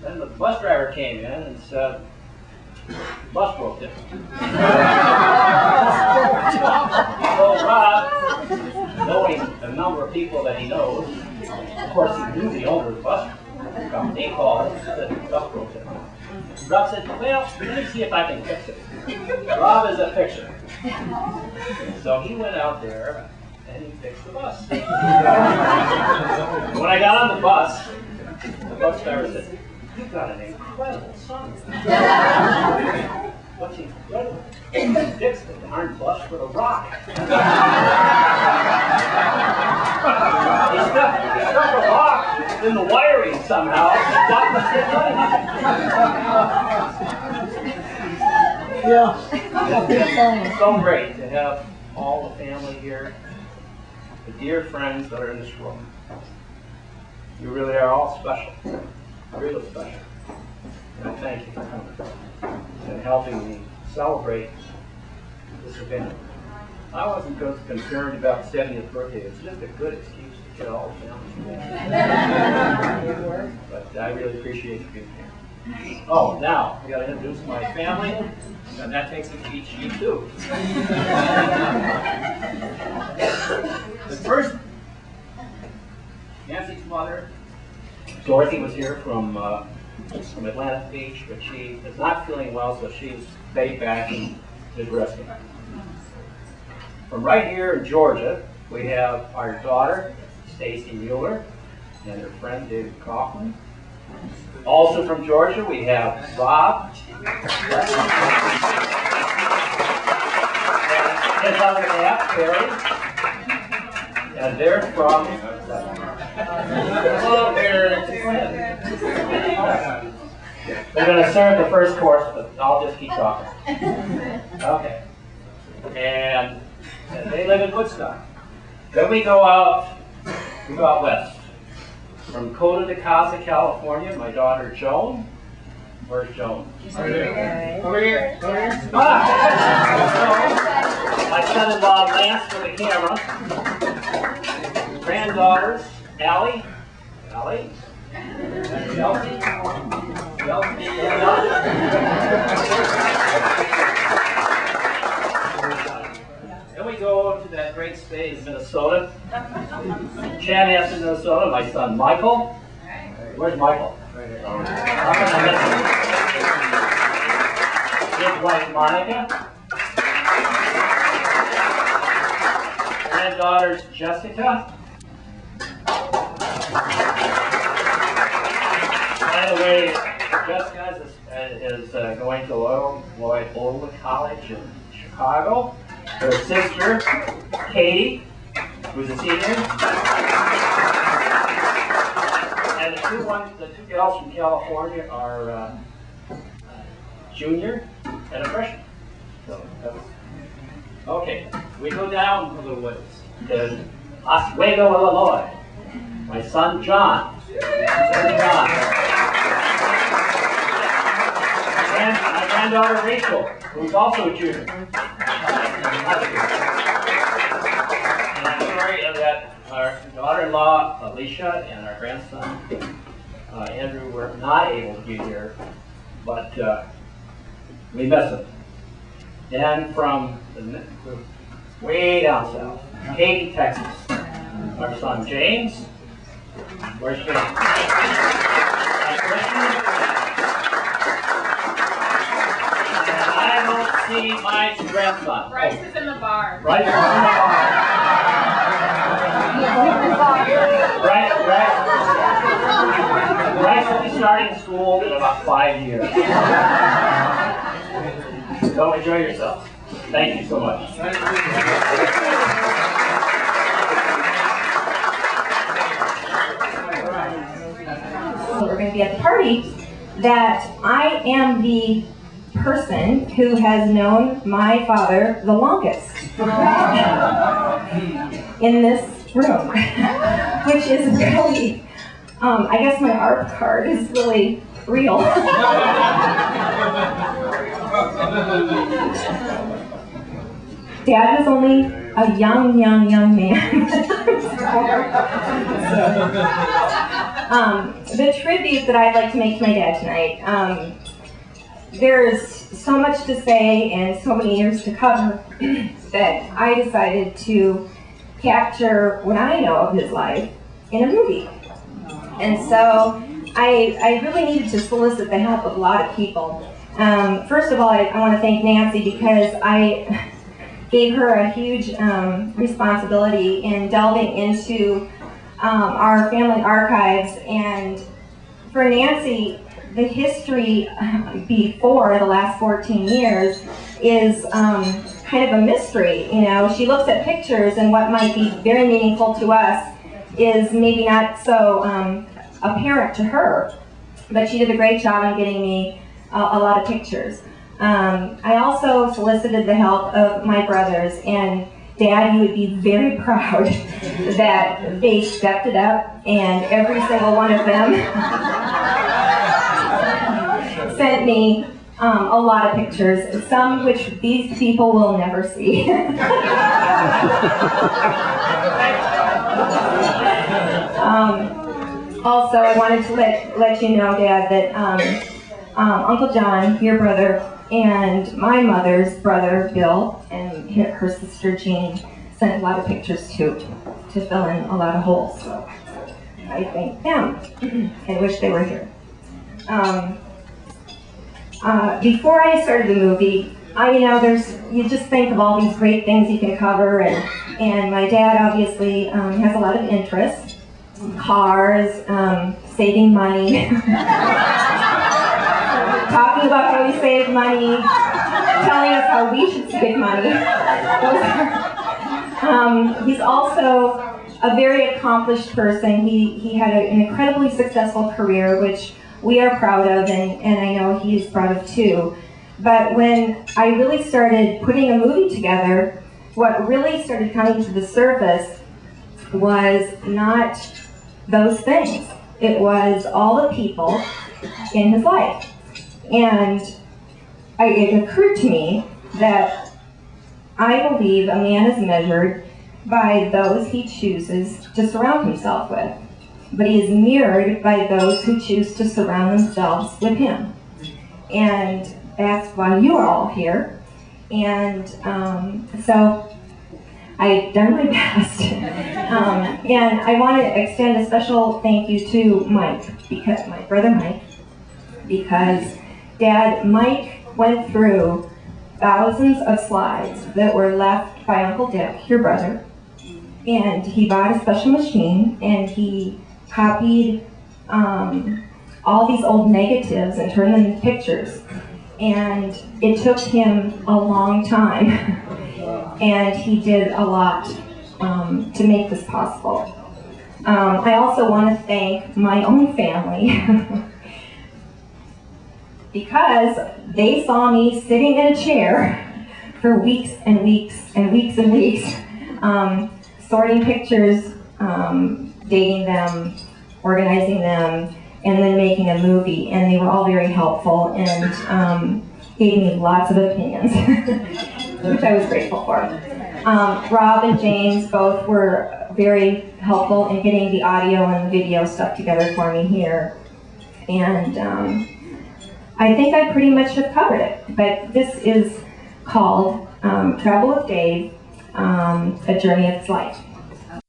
Then the bus driver came in and said, the bus broke down. So Rob, knowing the number of people that he knows, of course he knew the owner of the bus company, he called and said, the bus broke down. Rob said, well, let me see if I can fix it. Rob is a fixer. So he went out there and he fixed the bus. When I got on the bus driver said, you've got an incredible son. What's incredible? He fixed the darn bus with a rock. He stuck a rock in the wiring somehow. Yeah. It's so great to have all the family here, the dear friends that are in this room. You really are all special, really special. And I thank you for coming and helping me celebrate this event. I wasn't concerned about 70th birthday. It's just a good excuse to get all the family together. But I really appreciate you being here. Oh, now I got to introduce my family, and that takes a cheat sheet too. The first, Nancy's mother, Dorothy, was here from Atlantic Beach, but she is not feeling well, so she's stayed back and is resting. From right here in Georgia, we have our daughter, Stacy Mueller, and her friend, David Kaufman. Also from Georgia, we have Rob. His other half, Terry. And they're from... Hello, Terry. They're going to serve the first course, but I'll just keep talking. Okay. And they live in Woodstock. Then we go out west. From Coda de Casa, California, my daughter Joan. Where's Joan? Over here. My son-in-law Lance with the camera. Granddaughters Allie, Chelsea, Then we go to that great state in Minnesota. Chanhassen, Minnesota, my son Michael. Where's Michael? Right here. His wife Monica. Granddaughters Jessica. By the way, Jessica is going to Loyola College in Chicago. Her sister, Katie, who's a senior. And the two gals from California are junior and a freshman. So, okay, we go down a little ways to Oswego, Illinois. My son, John. And my granddaughter, Rachel, who's also a junior. And I'm sorry that our daughter-in-law, Alicia, and our grandson, Andrew, were not able to be here, but we miss them. And from way down south, Katy, Texas, our son, James. Where's James? I don't see my grandson. Bryce is in the bar. Bryce is in the bar. Bryce will be starting school in about 5 years. So enjoy yourselves. Thank you so much. We're going to be at the party, that I am the person who has known my father the longest in this room, which is really, I guess my ARP card is really real. Dad was only a young man. The tribute that I'd like to make to my dad tonight, there's so much to say and so many years to cover that I decided to capture what I know of his life in a movie. And so I really needed to solicit the help of a lot of people. First of all, I want to thank Nancy because I gave her a huge responsibility in delving into our family archives. And for Nancy, the history before the last 14 years is kind of a mystery. You know, she looks at pictures and what might be very meaningful to us is maybe not so apparent to her. But she did a great job on getting me a lot of pictures. I also solicited the help of my brothers, and Dad, you would be very proud that they stepped it up, and every single one of them sent me a lot of pictures, some which these people will never see. Also, I wanted to let you know, Dad, that Uncle John, your brother, and my mother's brother, Bill, and her sister, Jean, sent a lot of pictures too, to fill in a lot of holes. So I thank them and wish they were here. Before I started the movie, you just think of all these great things you can cover, and my dad obviously has a lot of interests. Cars, saving money, talking about how we save money, telling us how we should save money. He's also a very accomplished person. He had an incredibly successful career, which we are proud of, and I know he's proud of too. But when I really started putting a movie together, what really started coming to the surface was not those things. It was all the people in his life. And it occurred to me that I believe a man is measured by those he chooses to surround himself with, but he is mirrored by those who choose to surround themselves with him. And that's why you are all here. And so I've done my best. And I want to extend a special thank you to Mike, because my brother Mike, because Mike went through thousands of slides that were left by Uncle Dick, your brother, and he bought a special machine and he copied all these old negatives and turned them into pictures. And it took him a long time, and he did a lot to make this possible. I also want to thank my own family because they saw me sitting in a chair for weeks and weeks and weeks and weeks, sorting pictures, dating them, organizing them, and then making a movie. And they were all very helpful and gave me lots of opinions, which I was grateful for. Rob and James both were very helpful in getting the audio and the video stuff together for me here. And I think I pretty much have covered it, but this is called Travel with Dave, A Journey of His Life.